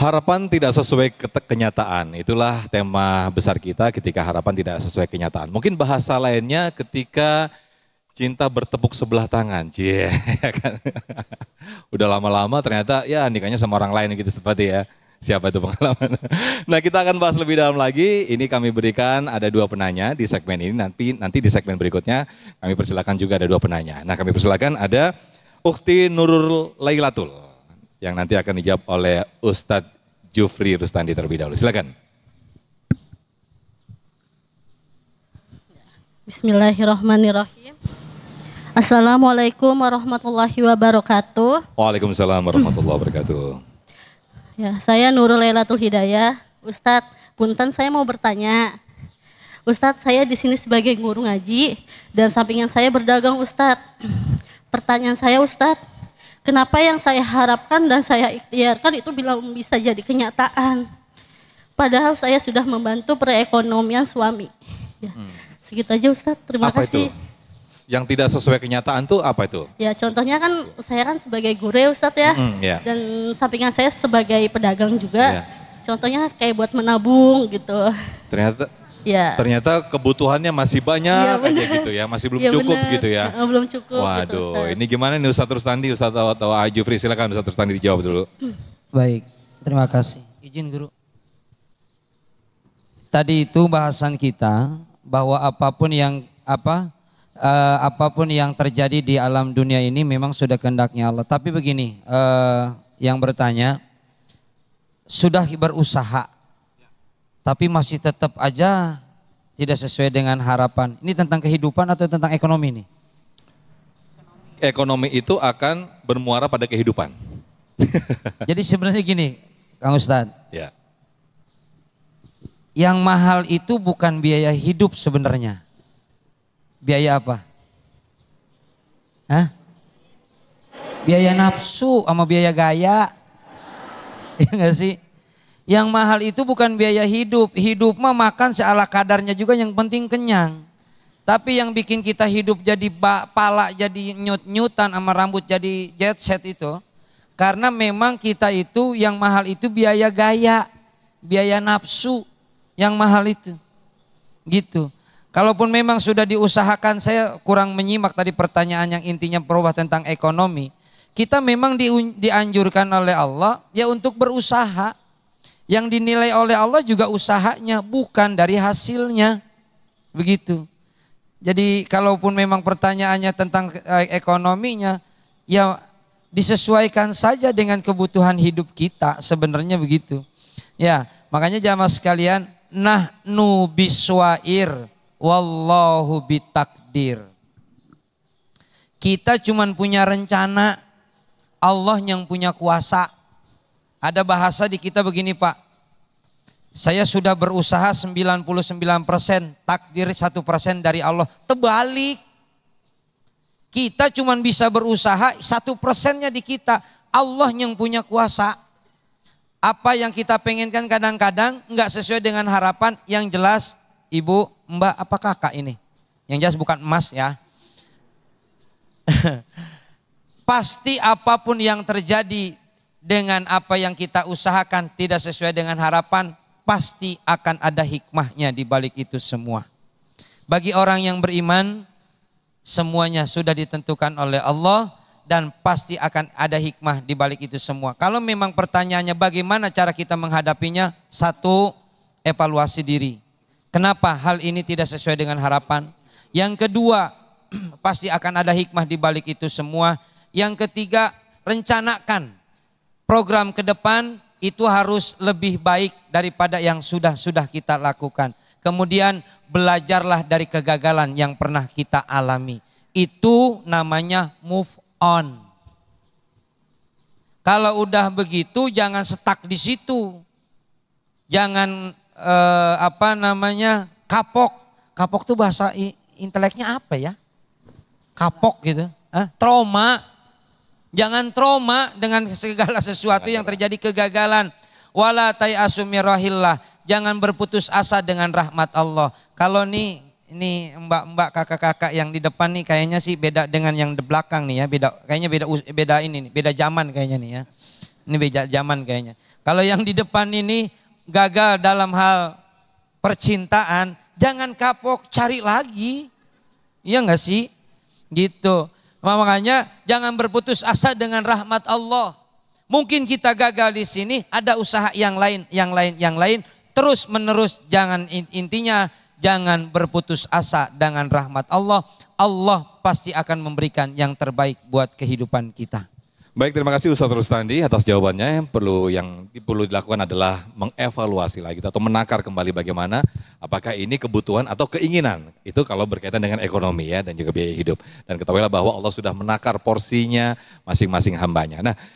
Harapan tidak sesuai kenyataan, itulah tema besar kita ketika harapan tidak sesuai kenyataan. Mungkin bahasa lainnya ketika cinta bertepuk sebelah tangan, cie, ya kan? Udah lama-lama ternyata ya nikahnya sama orang lain gitu seperti ya. Siapa itu pengalaman? Nah kita akan bahas lebih dalam lagi, ini kami berikan ada 2 penanya di segmen ini, nanti di segmen berikutnya kami persilakan juga ada 2 penanya. Nah kami persilakan ada Ukhti Nurul Lailatul, yang nanti akan dijawab oleh Ustadz Jufri Rustandi terlebih dahulu. Silakan. Bismillahirrahmanirrahim. Assalamualaikum warahmatullahi wabarakatuh. Waalaikumsalam warahmatullahi wabarakatuh. Ya, saya Nurul Lailatul Hidayah. Ustadz, punten saya mau bertanya. Ustadz, saya di sini sebagai guru ngaji dan sampingan saya berdagang, Ustadz. Pertanyaan saya, Ustadz, kenapa yang saya harapkan dan saya ikhtiarkan itu belum bisa jadi kenyataan? Padahal saya sudah membantu perekonomian suami. Ya, segitu aja, Ustadz. Terima kasih. Itu? Yang tidak sesuai kenyataan tuh apa itu? Ya contohnya kan saya kan sebagai guru Ustadz ya. Ya. Dan sampingan saya sebagai pedagang juga. Ya. Contohnya kayak buat menabung gitu. Ternyata kebutuhannya masih banyak ya, aja gitu ya. Masih belum cukup bener. Gitu ya. Belum cukup. Waduh, gitu, Ustadz. Ini gimana nih Ustadz Rustandi, Ustadz atau Jufri, silakan Ustadz Rustandi dijawab dulu. Baik, terima kasih. Izin guru. Tadi itu bahasan kita bahwa apapun yang terjadi di alam dunia ini memang sudah kehendaknya Allah. Tapi begini, yang bertanya sudah berusaha, tapi masih tetap aja tidak sesuai dengan harapan. Ini tentang kehidupan atau tentang ekonomi nih? Ekonomi itu akan bermuara pada kehidupan. Jadi sebenarnya gini, Kang Ustadz. Ya. Yang mahal itu bukan biaya hidup sebenarnya. Biaya apa? Hah? Biaya nafsu sama biaya gaya. Iya enggak sih? Yang mahal itu bukan biaya hidup. Hidup mah makan seala kadarnya juga, yang penting kenyang. Tapi yang bikin kita hidup jadi pala jadi nyut-nyutan sama rambut jadi jet set itu. Karena memang kita itu yang mahal itu biaya gaya. Biaya nafsu yang mahal itu. Gitu. Kalaupun memang sudah diusahakan, saya kurang menyimak tadi pertanyaan yang intinya berubah tentang ekonomi. Kita memang dianjurkan oleh Allah ya untuk berusaha. Yang dinilai oleh Allah juga usahanya, bukan dari hasilnya. Begitu. Jadi kalaupun memang pertanyaannya tentang ekonominya, ya disesuaikan saja dengan kebutuhan hidup kita, sebenarnya begitu. Ya, makanya jamaah sekalian, nahnu biswair wallahu bitakdir. Kita cuman punya rencana, Allah yang punya kuasa. Ada bahasa di kita begini Pak, saya sudah berusaha 99%, takdir 1% dari Allah. Terbalik, kita cuman bisa berusaha 1%-nya di kita, Allah yang punya kuasa. Apa yang kita pengenkan kadang-kadang nggak sesuai dengan harapan. Yang jelas ibu, mbak, apa kakak ini? Yang jelas bukan emas ya. Pasti apapun yang terjadi dengan apa yang kita usahakan tidak sesuai dengan harapan, pasti akan ada hikmahnya di balik itu semua. Bagi orang yang beriman, semuanya sudah ditentukan oleh Allah dan pasti akan ada hikmah di balik itu semua. Kalau memang pertanyaannya bagaimana cara kita menghadapinya, satu, evaluasi diri. Kenapa hal ini tidak sesuai dengan harapan? Yang kedua, pasti akan ada hikmah di balik itu semua. Yang ketiga, rencanakan program ke depan itu harus lebih baik daripada yang sudah kita lakukan. Kemudian belajarlah dari kegagalan yang pernah kita alami. Itu namanya move on. Kalau udah begitu jangan stuck di situ. Jangan kapok. Kapok tuh bahasa inteleknya apa ya? Kapok gitu. Trauma. Jangan trauma dengan segala sesuatu yang terjadi kegagalan. Wala tai'asu min rahillah. Jangan berputus asa dengan rahmat Allah. Kalau nih mbak-mbak, kakak-kakak yang di depan nih kayaknya sih beda dengan yang di belakang nih ya. Kayaknya beda zaman kayaknya nih ya. Ini beda zaman kayaknya. Kalau yang di depan ini gagal dalam hal percintaan, jangan kapok, cari lagi. Iya enggak sih? Gitu. Makanya jangan berputus asa dengan rahmat Allah. Mungkin kita gagal di sini, ada usaha yang lain. Terus menerus, jangan, intinya jangan berputus asa dengan rahmat Allah. Allah pasti akan memberikan yang terbaik buat kehidupan kita. Baik, terima kasih Ustadz Rustandi atas jawabannya. Yang perlu dilakukan adalah mengevaluasi lagi atau menakar kembali bagaimana apakah ini kebutuhan atau keinginan. Itu kalau berkaitan dengan ekonomi ya dan juga biaya hidup. Dan ketahuilah bahwa Allah sudah menakar porsinya masing-masing hambanya. Nah,